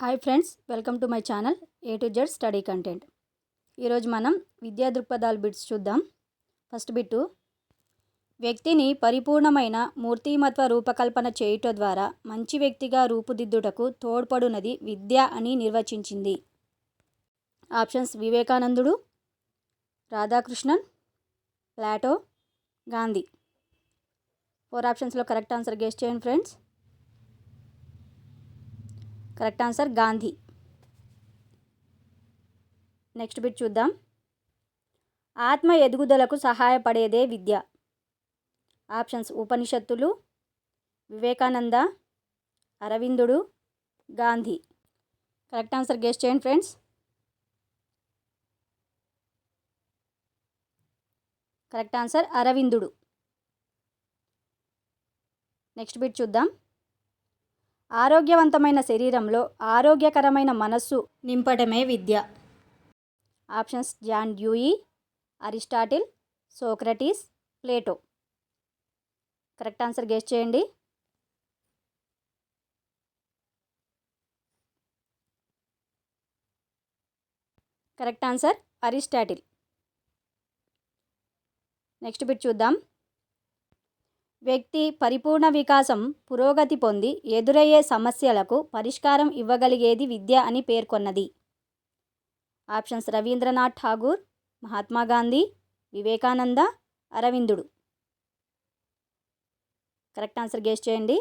Hi friends, welcome to my channel A to Z study content. ఈరోజు మనం విద్యా దృక్పథాల bits చూద్దాం. ఫస్ట్ బిట్టు, వ్యక్తిని పరిపూర్ణమైన మూర్తిమత్వ రూపకల్పన చేయుట ద్వారా మంచి వ్యక్తిగా రూపుదిద్దుటకు తోడ్పడునది విద్య అని నిర్వచించింది. ఆప్షన్స్: వివేకానందుడు, రాధాకృష్ణన్, ప్లాటో, గాంధీ. 4 ఆప్షన్స్లో కరెక్ట్ ఆన్సర్ గెస్ చేయండి friends. Correct answer Gandhi. Next bit చూద్దాం. ఆత్మ ఎదుగుదలకు సహాయపడేదే విద్య. ఆప్షన్స్: ఉపనిషత్తులు, వివేకానంద, అరవిందుడు, గాంధీ. కరెక్ట్ ఆన్సర్ గెస్ చేయండి ఫ్రెండ్స్. కరెక్ట్ ఆన్సర్ అరవిందుడు. నెక్స్ట్ బిట్ చూద్దాం. ఆరోగ్యవంతమైన శరీరంలో ఆరోగ్యకరమైన మనస్సు నింపడమే విద్య. Options: John Dewey, Aristotle, Socrates, Plato. Correct answer guess చేయండి. Correct answer Aristotle. Next bit చూద్దాం. వ్యక్తి పరిపూర్ణ వికాసం, పురోగతి పొంది ఎదురయ్యే సమస్యలకు పరిష్కారం ఇవ్వగలిగేది విద్య అని పేర్కొన్నది. ఆప్షన్స్: రవీంద్రనాథ్ ఠాగూర్, మహాత్మా గాంధీ, వివేకానంద, అరవిందుడు. కరెక్ట్ ఆన్సర్ గెస్ చేయండి.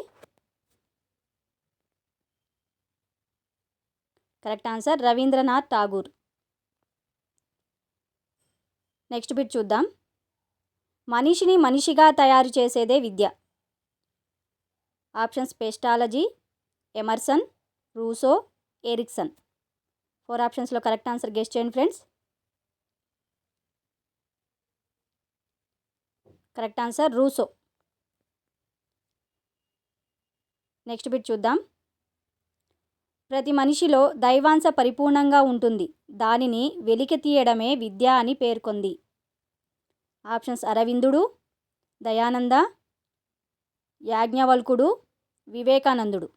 Correct answer Rabindranath Tagore. Next bit చూద్దాం. మనిషిని మనిషిగా తయారు చేసేదే విద్య. Options: Pestalozzi, Emerson, Rousseau, Erikson. 4 ఆప్షన్స్లో కరెక్ట్ ఆన్సర్ గెస్ చేయండి friends. Correct answer Rousseau. Next bit చూద్దాం. ప్రతి మనిషిలో దైవాంశ పరిపూర్ణంగా ఉంటుంది, దానిని వెలికి తీయడమే విద్య అని పేర్కొంది. ఆప్షన్స్: అరవిందుడు, దయానంద, యాజ్ఞవల్కుడు, వివేకానందుడు.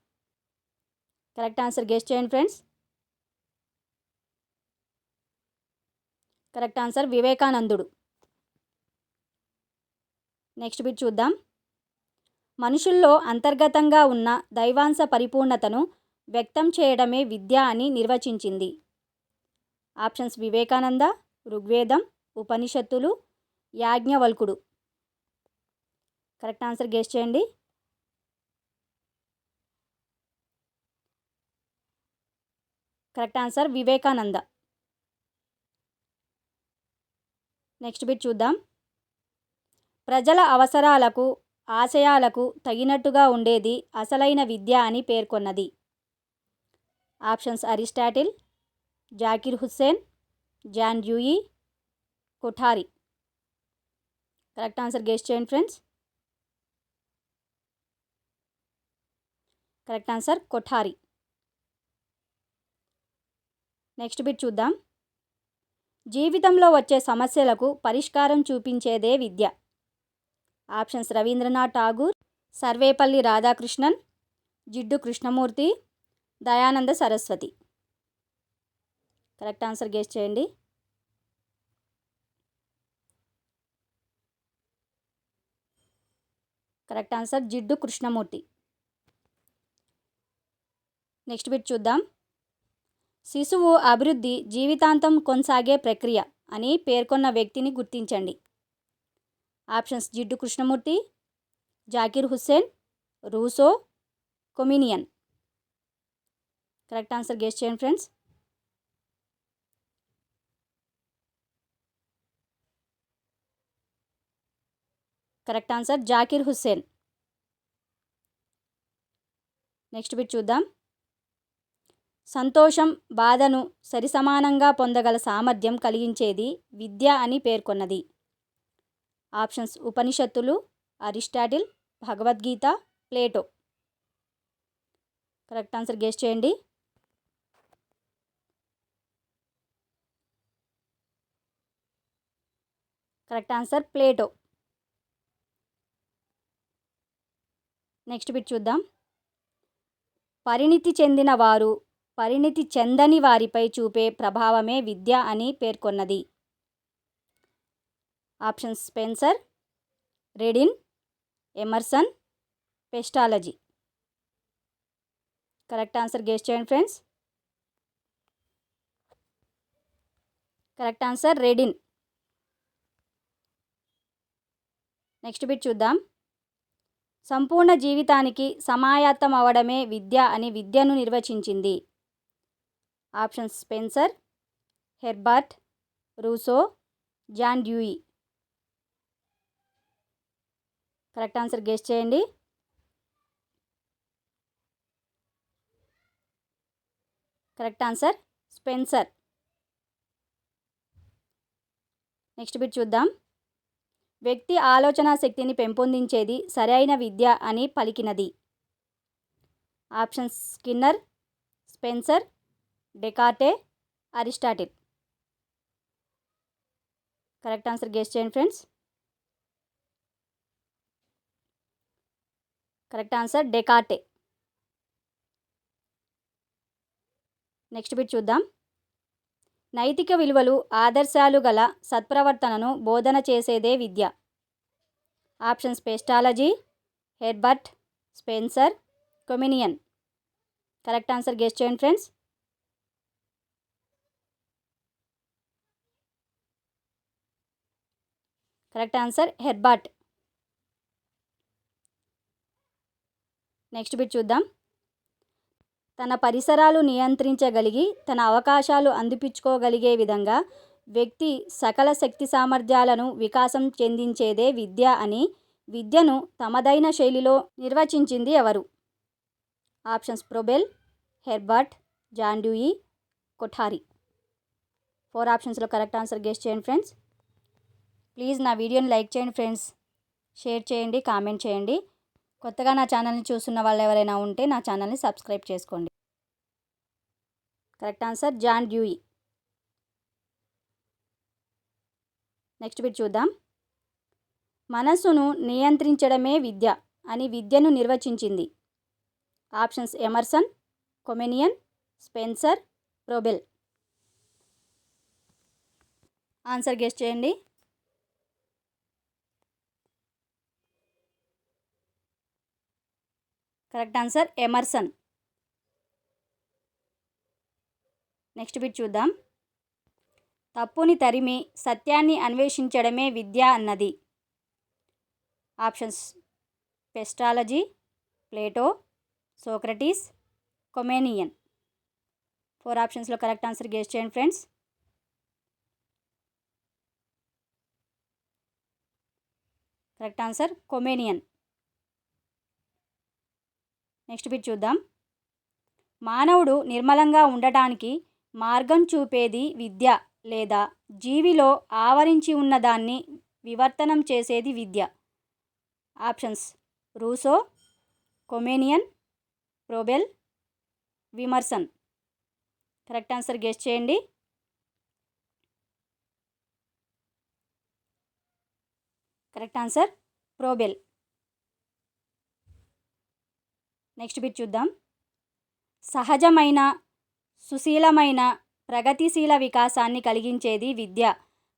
కరెక్ట్ ఆన్సర్ గెస్ చేయండి ఫ్రెండ్స్. కరెక్ట్ ఆన్సర్ వివేకానందుడు. నెక్స్ట్ బిట్ చూద్దాం. మనుషుల్లో అంతర్గతంగా ఉన్న దైవాంశ పరిపూర్ణతను వ్యక్తం చేయడమే విద్య అని నిర్వచించింది. ఆప్షన్స్: వివేకానంద, ఋగ్వేదం, ఉపనిషత్తులు, యాజ్ఞవల్కుడు. కరెక్ట్ ఆన్సర్ గెస్ చేయండి. Correct answer Vivekananda. Next bit చూద్దాం. ప్రజల అవసరాలకు, ఆశయాలకు తగినట్టుగా ఉండేది అసలైన విద్య అని పేర్కొన్నది. Options: Aristotle, Zakir Hussain, John Dewey, Kothari. Correct answer guess చేయండి friends. Correct answer Kothari. Next bit చూద్దాం. జీవితంలో వచ్చే సమస్యలకు పరిష్కారం చూపించేదే విద్య. Options: Rabindranath Tagore, Sarvepalli Radhakrishnan, Jiddu Krishnamurti, Dayananda Saraswati. Correct answer guess చేయండి. Correct answer Jiddu Krishnamurti. Next bit చూద్దాం. శిశువు అభివృద్ధి జీవితాంతం కొనసాగే ప్రక్రియ అని పేర్కొన్న వ్యక్తిని గుర్తించండి. Options: Jiddu Krishnamurti, Zakir Hussain, Rousseau, Comenius. Correct answer guess చేయండి friends. Correct answer Zakir Hussain. Next bit చూద్దాం. సంతోషం, బాధను సరిసమానంగా పొందగల సామర్థ్యం కలిగించేది విద్య అని పేర్కొన్నది. ఆప్షన్స్: ఉపనిషత్తులు, Aristotle, Bhagavad Gita, Plato. Correct answer guess చేయండి. Correct answer Plato. Next bit చూద్దాం. పరిణితి చెందిన వారు పరిణితి చెందని వారిపై చూపే ప్రభావమే విద్య అని పేర్కొన్నది. ఆప్షన్స్ స్పెన్సర్, రెడిన్, Emerson, Pestalozzi. Correct answer guess చేయండి ఫ్రెండ్స్. కరెక్ట్ ఆన్సర్ రెడిన్. నెక్స్ట్ బిట్ చూద్దాం. సంపూర్ణ జీవితానికి సమాయత్తం అవడమే విద్య అని విద్యను నిర్వచించింది. Options Spencer, Herbert, Rousseau, John Dewey. Correct answer guess చేయండి. Correct answer Spencer. Next bit చూద్దాం. వ్యక్తి ఆలోచన శక్తిని పెంపొందించేది సరైన విద్య అని పలికినది. Options Skinner, Spencer, Descartes, Aristotle. Correct answer guess చేయండి friends. Correct answer Descartes. Next bit చూద్దాం. నైతిక విలువలు, ఆదర్శాలు గల సత్ప్రవర్తనను బోధన చేసేదే విద్య. Options Pestalozzi, Herbert, Spencer, Comenius. Correct answer guess చేయండి friends. Correct answer Herbert. Next bit చూద్దాం. తన పరిసరాలు నియంత్రించగలిగి తన అవకాశాలు అందిపుచ్చుకోగలిగే విధంగా వ్యక్తి సకల శక్తి సామర్థ్యాలను వికాసం చెందించేదే విద్య అని విద్యను తమదైన శైలిలో నిర్వచించింది ఎవరు? Options Froebel, Herbert, John Dewey, Kothari. 4 ఆప్షన్స్లో కరెక్ట్ ఆన్సర్ గెస్ చేయండి ఫ్రెండ్స్. ప్లీజ్ నా వీడియోని లైక్ చేయండి ఫ్రెండ్స్, షేర్ చేయండి, కామెంట్ చేయండి. కొత్తగా నా ఛానల్ని చూస్తున్న వాళ్ళు ఎవరైనా ఉంటే నా ఛానల్ని సబ్స్క్రైబ్ చేసుకోండి. Correct answer John Dewey. Next bit చూద్దాం. మనస్సును నియంత్రించడమే విద్య అని విద్యను నిర్వచించింది. Options Emerson, Comenius, Spencer, Froebel. Answer guess చేయండి. Correct answer Emerson. Next bit చూద్దాం. తప్పుని తరిమి సత్యాన్ని అన్వేషించడమే విద్య అన్నది. Options Pestalozzi, Plato, Socrates, Comenius. 4 ఆప్షన్స్లో కరెక్ట్ ఆన్సర్ గెస్ చేయండి friends. Correct answer Comenius. Next bit చూద్దాం. మానవుడు నిర్మలంగా ఉండటానికి మార్గం చూపేది విద్య లేదా జీవిలో ఆవరించి ఉన్నదాన్ని వివర్తనం చేసేది విద్య. Options Rousseau, Comenius, Froebel, Emerson. Correct answer guess చేయండి. Correct answer Froebel. Next bit చూద్దాం. సహజమైన, సుశీలమైన, ప్రగతిశీల వికాసాన్ని కలిగించేది విద్య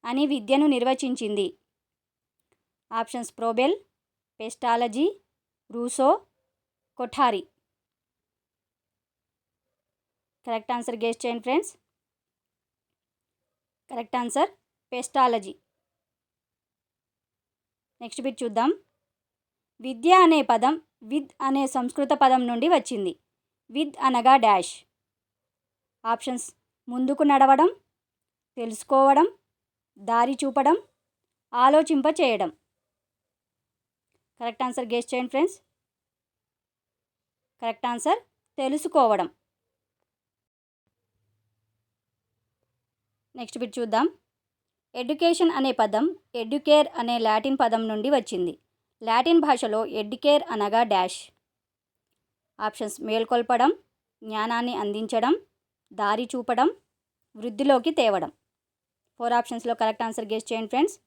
అని విద్యను నిర్వచించింది. Options Froebel, Pestalozzi, Rousseau, Kothari. Correct answer guess చేయండి friends. Correct answer Pestalozzi. Next bit చూద్దాం. విద్య అనే పదం విద్ అనే సంస్కృత పదం నుండి వచ్చింది. విద్ అనగా డాష్. ఆప్షన్స్ ముందుకు నడవడం, తెలుసుకోవడం, దారి చూపడం, ఆలోచింప చేయడం. కరెక్ట్ ఆన్సర్ గెస్ చేయండి ఫ్రెండ్స్. కరెక్ట్ ఆన్సర్ తెలుసుకోవడం. నెక్స్ట్ బిట్ చూద్దాం. ఎడ్యుకేషన్ అనే పదం ఎడ్యుకేర్ అనే లాటిన్ పదం నుండి వచ్చింది. లాటిన్ భాషలో ఎడ్యుకేర్ అనగా డాష్. ఆప్షన్స్ మేల్కొల్పడం, జ్ఞానాన్ని అందించడం, దారి చూపడం, వృద్ధిలోకి తేవడం. 4 ఆప్షన్స్లో కరెక్ట్ ఆన్సర్ గెస్ చేయండి ఫ్రెండ్స్.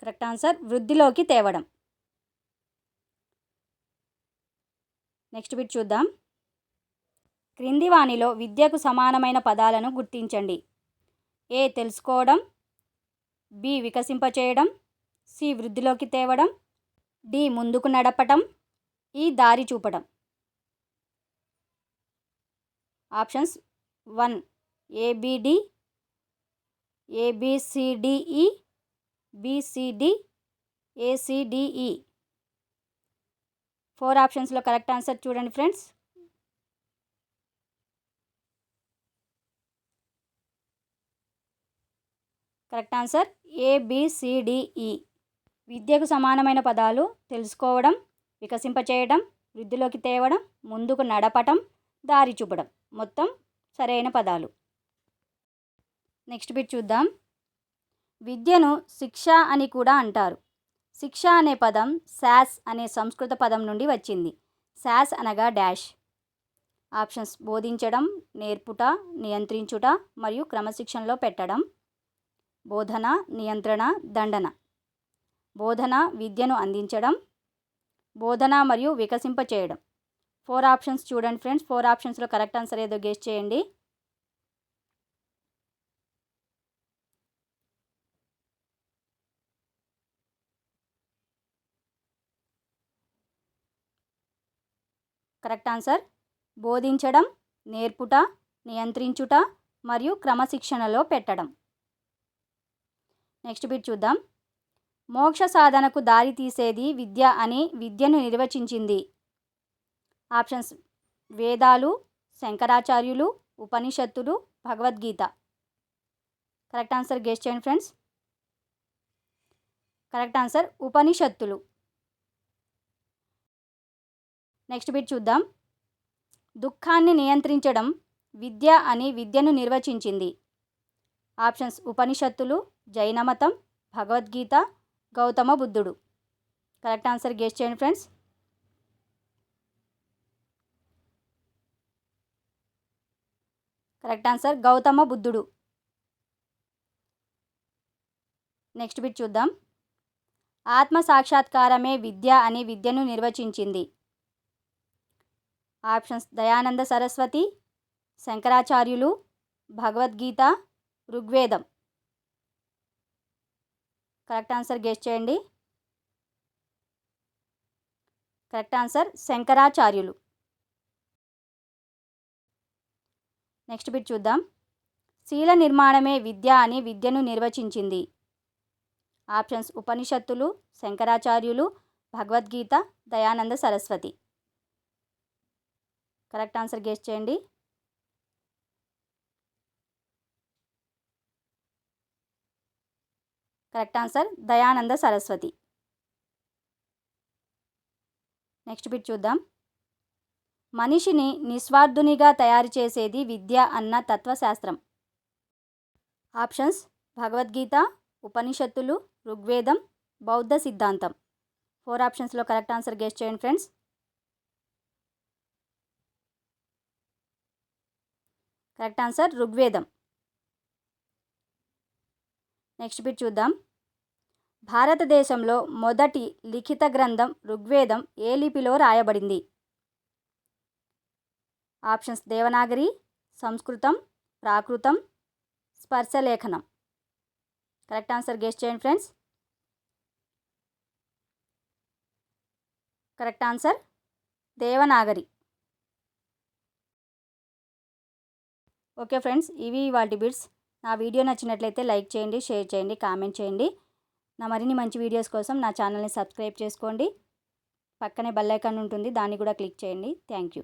కరెక్ట్ ఆన్సర్ వృద్ధిలోకి తేవడం. నెక్స్ట్ బిట్ చూద్దాం. క్రింది వానిలో విద్యకు సమానమైన పదాలను గుర్తించండి. ఏ తెలుసుకోవడం, బి వికసింపచేయడం, సి వృద్ధిలోకి తేవడం, డి ముందుకు నడపటం, ఈ దారి చూపడం. Options 1 ABD, ABCDE, BCD, ACDE. 4 ఆప్షన్స్లో కరెక్ట్ ఆన్సర్ చూడండి ఫ్రెండ్స్. Correct answer ABCDE. విద్యకు సమానమైన పదాలు తెలుసుకోవడం, వికసింపచేయడం, వృద్ధిలోకి తేవడం, ముందుకు నడపటం, దారి చూపడం. మొత్తం సరైన పదాలు. నెక్స్ట్ బిట్ చూద్దాం. విద్యను శిక్ష అని కూడా అంటారు. శిక్ష అనే పదం శాస్ అనే సంస్కృత పదం నుండి వచ్చింది. శాస్ అనగా డాష్. ఆప్షన్స్ బోధించడం, నేర్పుట, నియంత్రించుట మరియు క్రమశిక్షణలో పెట్టడం. బోధన, నియంత్రణ, దండన. బోధన విద్యను అందించడం, బోధన మరియు వికసింపచేయడం. 4 ఆప్షన్స్ చూడండి ఫ్రెండ్స్. 4 ఆప్షన్స్లో కరెక్ట్ ఆన్సర్ ఏదో గెస్ చేయండి. కరెక్ట్ ఆన్సర్ బోధించడం, నేర్పుట, నియంత్రించుట మరియు క్రమశిక్షణలో పెట్టడం. నెక్స్ట్ బిట్ చూద్దాం. మోక్ష సాధనకు దారి తీసేది విద్య అని విద్యను నిర్వచించింది. ఆప్షన్స్ వేదాలు, శంకరాచార్యులు, ఉపనిషత్తులు, భగవద్గీత. కరెక్ట్ ఆన్సర్ గెస్ చేయండి ఫ్రెండ్స్. కరెక్ట్ ఆన్సర్ ఉపనిషత్తులు. నెక్స్ట్ బిట్ చూద్దాం. దుఃఖాన్ని నియంత్రించడం విద్య అని విద్యను నిర్వచించింది. ఆప్షన్స్ ఉపనిషత్తులు, జైనమతం, భగవద్గీత, గౌతమ బుద్ధుడు. కరెక్ట్ ఆన్సర్ గెస్ చేయండి ఫ్రెండ్స్. కరెక్ట్ ఆన్సర్ గౌతమ బుద్ధుడు. నెక్స్ట్ బిట్ చూద్దాం. ఆత్మ సాక్షాత్కారమే విద్య అని విద్యను నిర్వచించింది. ఆప్షన్స్ దయానంద సరస్వతి, శంకరాచార్యులు, భగవద్గీత, ఋగ్వేదం. కరెక్ట్ ఆన్సర్ గెస్ చేయండి. కరెక్ట్ ఆన్సర్ శంకరాచార్యులు. నెక్స్ట్ బిట్ చూద్దాం. శీల నిర్మాణమే విద్య అని విద్యను నిర్వచించింది. ఆప్షన్స్ ఉపనిషత్తులు, శంకరాచార్యులు, Bhagavad Gita, Dayananda Saraswati. Correct answer guess చేయండి. Correct answer Dayananda Saraswati. Next bit చూద్దాం. మనిషిని నిస్వార్థునిగా తయారు చేసేది విద్య అన్న తత్వశాస్త్రం. ఆప్షన్స్ భగవద్గీత, ఉపనిషత్తులు, ఋగ్వేదం, బౌద్ధ సిద్ధాంతం. 4 ఆప్షన్స్లో కరెక్ట్ ఆన్సర్ గెస్ చేయండి ఫ్రెండ్స్. కరెక్ట్ ఆన్సర్ ఋగ్వేదం. నెక్స్ట్ బిట్ చూద్దాం. భారతదేశంలో మొదటి లిఖిత గ్రంథం ఋగ్వేదం ఏ లిపిలో రాయబడింది? ఆప్షన్స్ దేవనాగరి, సంస్కృతం, ప్రాకృతం, స్పర్శలేఖనం. కరెక్ట్ ఆన్సర్ గెస్ చేయండి friends. Correct answer Devanagari. Okay friends, ఇవి వాటి బిట్స్. నా వీడియో నచ్చినట్లయితే లైక్ చేయండి, షేర్ చేయండి, కామెంట్ చేయండి. నా మరిన్ని మంచి వీడియోస్ కోసం నా ఛానల్ని సబ్స్క్రైబ్ చేసుకోండి. పక్కనే బెల్ ఐకాన్ ఉంటుంది, దాన్ని కూడా క్లిక్ చేయండి. Thank you.